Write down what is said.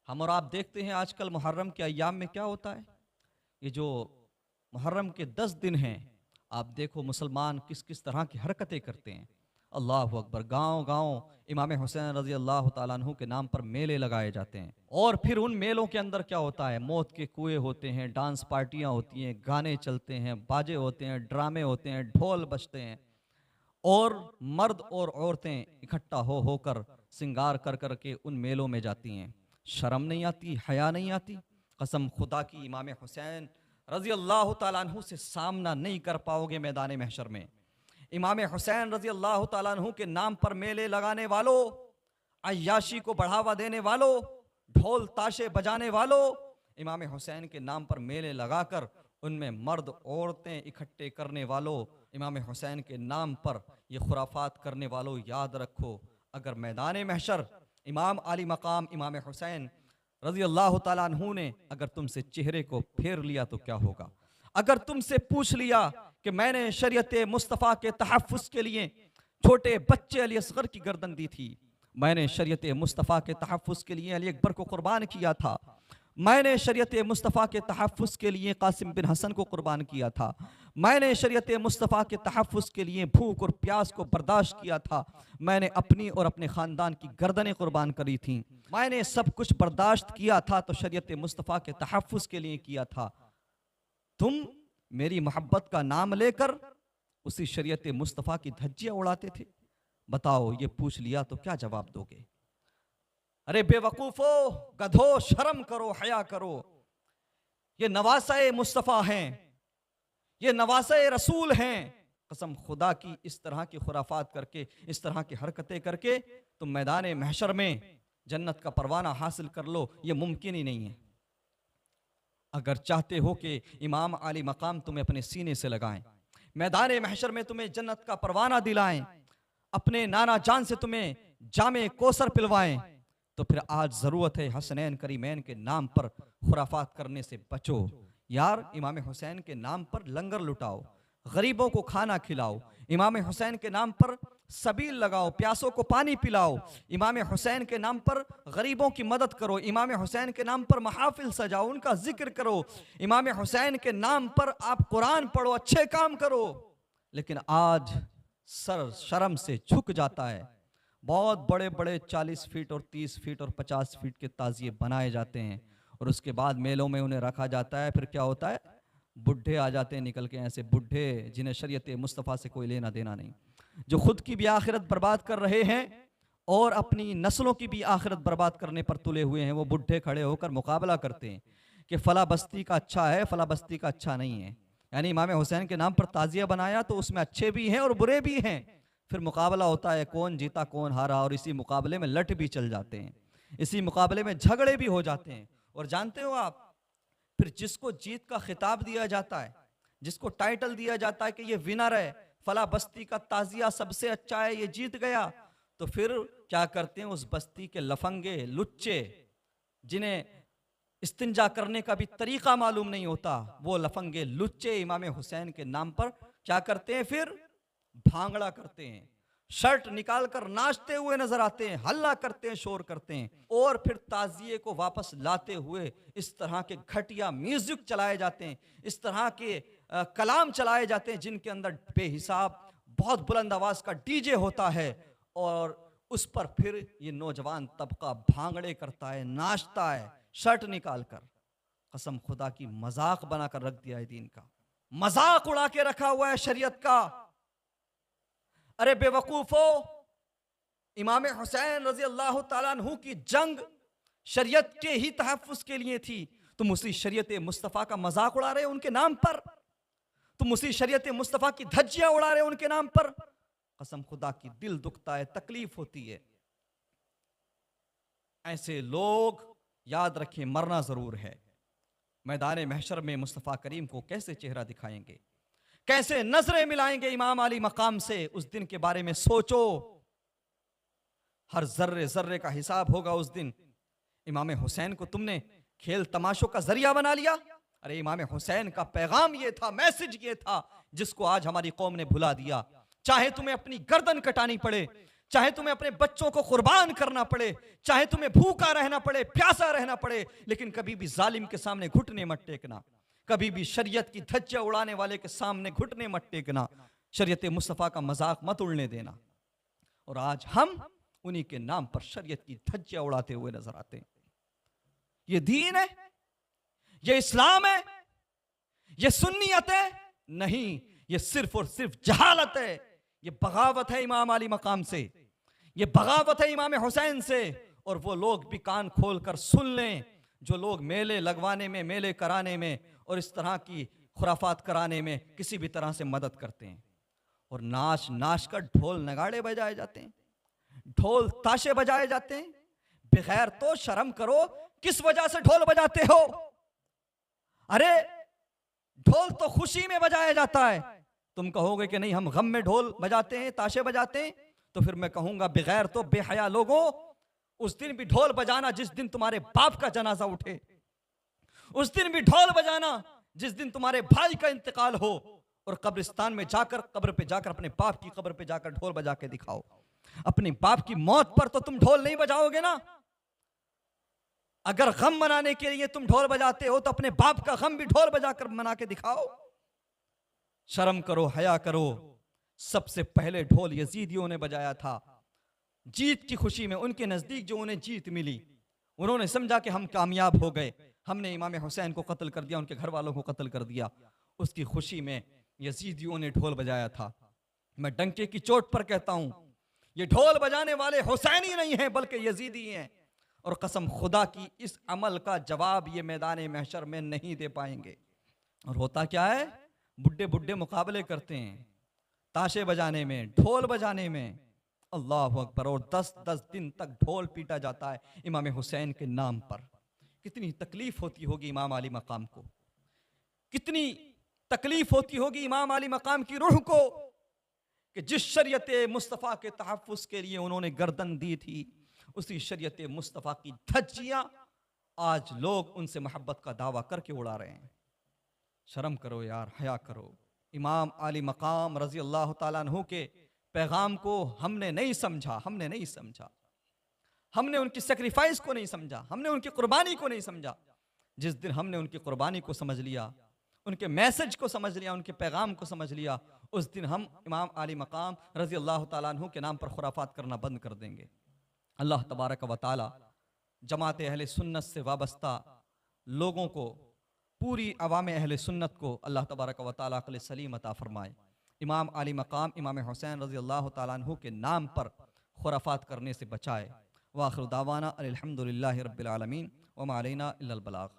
हम और आप देखते हैं आजकल मुहर्रम के अय्याम में क्या होता है। ये जो मुहर्रम के 10 दिन हैं, आप देखो मुसलमान किस किस तरह की हरकतें करते हैं। अल्लाह अकबर, गांव गांव इमाम हुसैन रजी अल्लाह ताला अन्हु के नाम पर मेले लगाए जाते हैं। और फिर उन मेलों के अंदर क्या होता है, मौत के कुएं होते हैं, डांस पार्टियां होती हैं, गाने चलते हैं, बाजे होते हैं, ड्रामे होते हैं, ढोल बजते हैं। और मर्द और औरतें इकट्ठा हो होकर श्रृंगार कर कर के उन मेलों में जाती हैं। शर्म नहीं आती, हया नहीं आती। कसम खुदा की, इमाम हुसैन रजी अल्लाह ताला अन्हु से सामना नहीं कर पाओगे मैदान महशर में। इमाम हुसैन रजी अल्लाह ताला अन्हु के नाम पर मेले लगाने वालों, अय्याशी को बढ़ावा देने वालों, ढोल ताशे बजाने वालों, इमाम हुसैन के नाम पर मेले लगाकर उनमें मर्द औरतें इकट्ठे करने वालों, इमाम हुसैन के नाम पर ये खुराफात करने वालों, याद रखो अगर मैदान महशर इमाम आली मकाम इमाम हुसैन रजी अल्लाह ताला अन्हु ने अगर तुमसे चेहरे को फेर लिया तो क्या होगा। अगर तुमसे पूछ लिया कि मैंने शरीयत मुस्तफ़ा के तहफ़्फ़ुज़ के लिए छोटे बच्चे अली असगर की गर्दन दी थी, मैंने शरीयत मुस्तफ़ा के तहफ़्फ़ुज़ के लिए अली अकबर को कुर्बान किया था, मैंने शरीयत मुस्तफ़ा के तहफ़्फ़ुज़ के लिए कासिम बिन हसन को कुर्बान किया था, मैंने शरीयत मुस्तफ़ा के तहफ़्फ़ुज़ के लिए भूख और प्यास को बर्दाश्त किया था, मैंने अपनी और अपने ख़ानदान की गर्दनें कुर्बान करी थीं, मैंने सब कुछ बर्दाश्त किया था तो शरीयत मुस्तफ़ा के तहफ़्फ़ुज़ के लिए किया था। तुम मेरी मोहब्बत का नाम लेकर उसी शरीयत मुस्तफ़ा की धज्जियाँ उड़ाते थे। बताओ, ये पूछ लिया तो क्या जवाब दोगे। अरे बेवकूफो, गधो, शर्म करो, हया करो। ये नवासे मुस्तफ़ा हैं, ये नवासे रसूल हैं। कसम खुदा की, इस तरह की खुराफात करके, इस तरह की हरकतें करके तुम मैदान महशर में जन्नत का परवाना हासिल कर लो, ये मुमकिन ही नहीं है। अगर चाहते हो कि इमाम आली मकाम तुम्हें अपने सीने से लगाएं, मैदान महशर में तुम्हें जन्नत का परवाना दिलाएं, अपने नाना जान से तुम्हें जामे कोसर पिलवाएं, तो फिर आज जरूरत है हसनैन करीमैन के नाम पर खुराफात करने से बचो। यार, इमाम हुसैन के नाम पर लंगर लुटाओ, गरीबों को खाना खिलाओ, इमाम हुसैन के नाम पर सबील लगाओ, प्यासों को पानी पिलाओ, इमाम हुसैन के नाम पर गरीबों की मदद करो, इमाम हुसैन के नाम पर महाफिल सजाओ, उनका जिक्र करो, इमाम हुसैन के नाम पर आप कुरान पढ़ो, अच्छे काम करो। लेकिन आज सर शर्म से झुक जाता है। बहुत बड़े बड़े 40 फीट और 30 फीट और 50 फीट के ताजिए बनाए जाते हैं और उसके बाद मेलों में उन्हें रखा जाता है। फिर क्या होता है, बुढ़े आ जाते हैं निकल के, ऐसे बुढ़े जिन्हें शरीयत मुस्तफ़ा से कोई लेना देना नहीं, जो खुद की भी आखिरत बर्बाद कर रहे हैं और अपनी नस्लों की भी आखिरत बर्बाद करने पर तुले हुए हैं। वो बुढ़े खड़े होकर मुकाबला करते हैं कि फला बस्ती का अच्छा है, फला बस्ती का अच्छा नहीं है। यानी इमाम हुसैन के नाम पर ताजिया बनाया तो उसमें अच्छे भी हैं और बुरे भी हैं। फिर मुकाबला होता है, कौन जीता कौन हारा, और इसी मुकाबले में लट भी चल जाते हैं, इसी मुकाबले में झगड़े भी हो जाते हैं। और जानते हो आप, फिर जिसको जीत का खिताब दिया जाता है, जिसको टाइटल दिया जाता है कि ये विनर है, फला बस्ती का ताजिया सबसे अच्छा है, ये जीत गया, तो फिर क्या करते हैं, उस बस्ती के लफंगे लुच्चे जिन्हें इस्तिंजा करने का भी तरीका मालूम नहीं होता, वो लफंगे लुच्चे इमाम हुसैन के नाम पर क्या करते हैं, फिर भांगड़ा करते हैं, शर्ट निकालकर नाचते हुए नजर आते हैं, हल्ला करते हैं, शोर करते हैं, और फिर ताजिए को वापस लाते हुए इस तरह के घटिया म्यूजिक चलाए जाते हैं, इस तरह के कलाम चलाए जाते हैं जिनके अंदर बेहिसाब बहुत बुलंद आवाज का डीजे होता है, और उस पर फिर ये नौजवान तबका भांगड़े करता है, नाचता है शर्ट निकालकर। कसम खुदा की, मजाक बनाकर रख दिया है दीन का, मजाक उड़ा के रखा हुआ है शरीयत का। अरे बेवकूफो, इमाम हुसैन रजी अल्लाह ताला अन्हु की जंग शरीयत के ही तहफ्फुज के लिए थी, तुम उसी शरीयत मुस्तफ़ा का मजाक उड़ा रहे हो उनके नाम पर, तुम उसी शरीयत मुस्तफ़ा की धज्जियां उड़ा रहे हो उनके नाम पर। कसम खुदा की, दिल दुखता है, तकलीफ होती है। ऐसे लोग याद रखें, मरना जरूर है। मैदान महशर में मुस्तफ़ा करीम को कैसे चेहरा दिखाएंगे, कैसे नजरें मिलाएंगे इमाम अली मकाम से, उस दिन के बारे में सोचो। हर जर्रे जर्रे का हिसाब होगा उस दिन। इमाम हुसैन को तुमने खेल तमाशों का जरिया बना लिया। अरे इमाम हुसैन का पैगाम ये था, मैसेज ये था, जिसको आज हमारी कौम ने भुला दिया। चाहे तुम्हें अपनी गर्दन कटानी पड़े, चाहे तुम्हें अपने बच्चों को कुर्बान करना पड़े, चाहे तुम्हें भूखा रहना पड़े, प्यासा रहना पड़े, लेकिन कभी भी जालिम के सामने घुटने मत टेकना, कभी भी शरीयत की धज्जियां उड़ाने वाले के सामने घुटने मत टेकना, शरीयत मुस्तफ़ा का मजाक मत उड़ने देना। और आज हम उन्हीं के नाम पर शरीयत की धज्जियां उड़ाते हुए नजर आते हैं। ये दीन है, ये इस्लाम है, ये सुन्नियत है? नहीं, ये सिर्फ और सिर्फ जहालत है। ये बगावत है इमाम अली मकाम से, ये बगावत है इमाम हुसैन से। और वो लोग भी कान खोल कर सुन लें जो लोग मेले लगवाने में, मेले कराने में और इस तरह की खुराफात कराने में किसी भी तरह से मदद करते हैं। और नाच नाच कर ढोल नगाड़े बजाए जाते हैं, ढोल ताशे बजाए जाते हैं। बगैर तो शर्म करो, किस वजह से ढोल बजाते हो? अरे ढोल तो खुशी में बजाया जाता है। तुम कहोगे कि नहीं हम गम में ढोल बजाते हैं, ताशे बजाते हैं, तो फिर मैं कहूंगा बगैर तो बेहया लोगों, उस दिन भी ढोल बजाना जिस दिन तुम्हारे बाप का जनाजा उठे, उस दिन भी ढोल बजाना जिस दिन तुम्हारे भाई का इंतकाल हो, और कब्रिस्तान में जाकर, कब्र पे जाकर, अपने बाप की कब्र पे जाकर ढोल बजा के दिखाओ। अपने बाप की मौत पर तो तुम ढोल नहीं बजाओगे ना। अगर गम मनाने के लिए तुम ढोल बजाते हो तो अपने बाप का गम भी ढोल बजाकर मना के दिखाओ। शर्म करो, हया करो। सबसे पहले ढोल यजीदियों ने बजाया था, जीत की खुशी में। उनके नजदीक जो उन्हें जीत मिली, उन्होंने समझा कि हम कामयाब हो गए, हमने इमाम हुसैन को कत्ल कर दिया, उनके घर वालों को कत्ल कर दिया। उसकी खुशी में यजीदियों ने ढोल बजाया था। मैं डंके की चोट पर कहता हूं, ये ढोल बजाने वाले हुसैनी नहीं हैं बल्कि यजीदी हैं। और कसम खुदा की, इस अमल का जवाब ये मैदान महशर में नहीं दे पाएंगे। और होता क्या है, बुड्ढे बुड्ढे मुकाबले करते हैं ताशे बजाने में, ढोल बजाने में। अल्लाह अकबर। और 10-10 दिन तक ढोल पीटा जाता है इमाम हुसैन के नाम पर। कितनी तकलीफ होती होगी इमाम अली मकाम को, कितनी तकलीफ होती होगी इमाम अली मकाम की रूह को, कि जिस शरीयत मुस्तफ़ा के तहफ़्फ़ुज़ के लिए उन्होंने गर्दन दी थी, उसी शरीयत मुस्तफ़ा की धज्जियां आज लोग उनसे मोहब्बत का दावा करके उड़ा रहे हैं। शर्म करो यार, हया करो। इमाम अली मकाम रज़ी अल्लाह ताला अन्हु के पैगाम को हमने नहीं समझा, हमने नहीं समझा, हमने उनकी सेक्रीफाइस को नहीं समझा, हमने उनकी कुर्बानी को नहीं समझा। जिस दिन हमने उनकी कुर्बानी को समझ लिया, उनके मैसेज को समझ लिया, उनके पैगाम को समझ लिया, उस दिन हम इमाम अली मकाम रज़ी अल्लाह ताला अन्हु के नाम पर खुराफात करना बंद कर देंगे। अल्लाह तबारक व ताला जमात अहले सुन्नत से वाबस्ता लोगों को, पूरी अवाम अहले सुन्नत को अल्लाह तबारक व ताला अक़ल सलीम अता फरमाए। इमाम अली मकाम इमाम हुसैन रज़ी अल्लाह ताला अन्हु के नाम पर खुराफात करने से बचाए। व आखिर दावाना अल्हम्दुलिल्लाहि रब्बिल आलमीन व मा अलैना इल्लल बलाग।